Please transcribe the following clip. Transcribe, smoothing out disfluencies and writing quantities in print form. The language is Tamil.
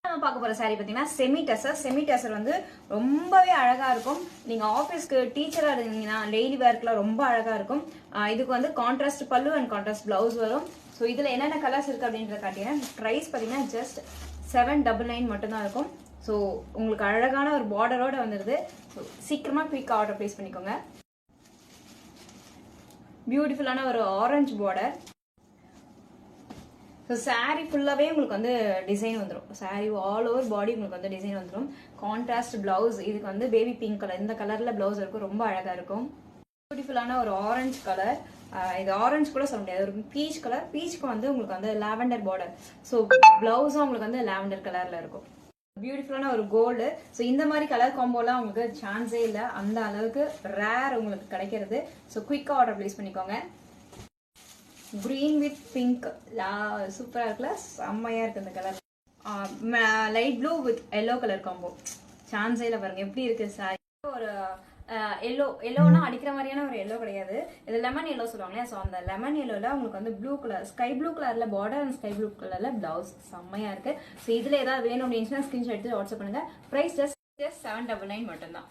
நம்ம பார்க்க போற சாரி பார்த்தீங்கன்னா செமி டசர் வந்து ரொம்பவே அழகா இருக்கும். நீங்க ஆஃபீஸ்க்கு டீச்சரா இருந்தீங்கன்னா டெய்லி வேர்க்குலாம் ரொம்ப அழகா இருக்கும். இதுக்கு வந்து கான்ட்ராஸ்ட் பல்லு அண்ட் கான்ட்ராஸ்ட் பிளவுஸ் வரும். ஸோ இதுல என்னென்ன கலர்ஸ் இருக்கு அப்படின்றத காட்டிங்கன்னா ப்ரைஸ் பார்த்தீங்கன்னா ஜஸ்ட் 799 மட்டும்தான் இருக்கும். ஸோ உங்களுக்கு அழகான ஒரு பார்டரோட வந்துடுது. ஸோ சீக்கிரமா குயிக் ஆர்டர் பிளேஸ் பண்ணிக்கோங்க. பியூட்டிஃபுல்லான ஒரு ஆரஞ்சு பார்டர். ஸோ சாரீ ஃபுல்லாகவே உங்களுக்கு வந்து டிசைன் வந்துடும். சாரீ ஆல் ஓவர் பாடி உங்களுக்கு வந்து டிசைன் வந்துடும். கான்ட்ராஸ்ட் பிளவுஸ், இதுக்கு வந்து பேபி பிங்க் கலர், இந்த கலரில் பிளவுஸ் இருக்கும், ரொம்ப அழகாக இருக்கும். பியூட்டிஃபுல்லான ஒரு ஆரஞ்சு கலர். இது ஆரஞ்சு கூட சொல்ல முடியாது, ஒரு பீச் கலர். பீச்சுக்கு வந்து உங்களுக்கு வந்து லாவெண்டர் பார்டர். ஸோ பிளவுஸும் உங்களுக்கு வந்து லாவெண்டர் கலரில் இருக்கும். பியூட்டிஃபுல்லான ஒரு கோல்டு. ஸோ இந்த மாதிரி கலர் காம்போலாம் உங்களுக்கு சான்ஸே இல்லை, அந்த அளவுக்கு ரேர் உங்களுக்கு கிடைக்கிறது. ஸோ குயிக்காக ஆர்டர் பிளேஸ் பண்ணிக்கோங்க. கிரீன் வித் பிங்க் சூப்பரா இருக்குல்ல, செம்மையா இருக்கு இந்த colour. Light blue with yellow colour combo, சான்ஸே இல்லை பாருங்க எப்படி இருக்கு சாரி. ஒரு எல்லோனா அடிக்கிற மாதிரியான ஒரு எல்லோ கிடையாது, இது லெமன் எல்லோ சொல்லுவாங்களே. ஸோ அந்த லெமன் எல்லோல உங்களுக்கு வந்து ப்ளூ கலர், ஸ்கை ப்ளூ கலர்ல பார்டர் அண்ட் ஸ்கை ப்ளூ கலர்ல பிளவுஸ், செம்மையா இருக்கு. ஸோ இதுல ஏதாவது வேணும் அப்படின்னு ஸ்கிரீன்ஷாட் எடுத்து வாட்ஸ்அப் பண்ணுங்க. பிரைஸ் ஜஸ்ட் 799 மட்டும்தான்.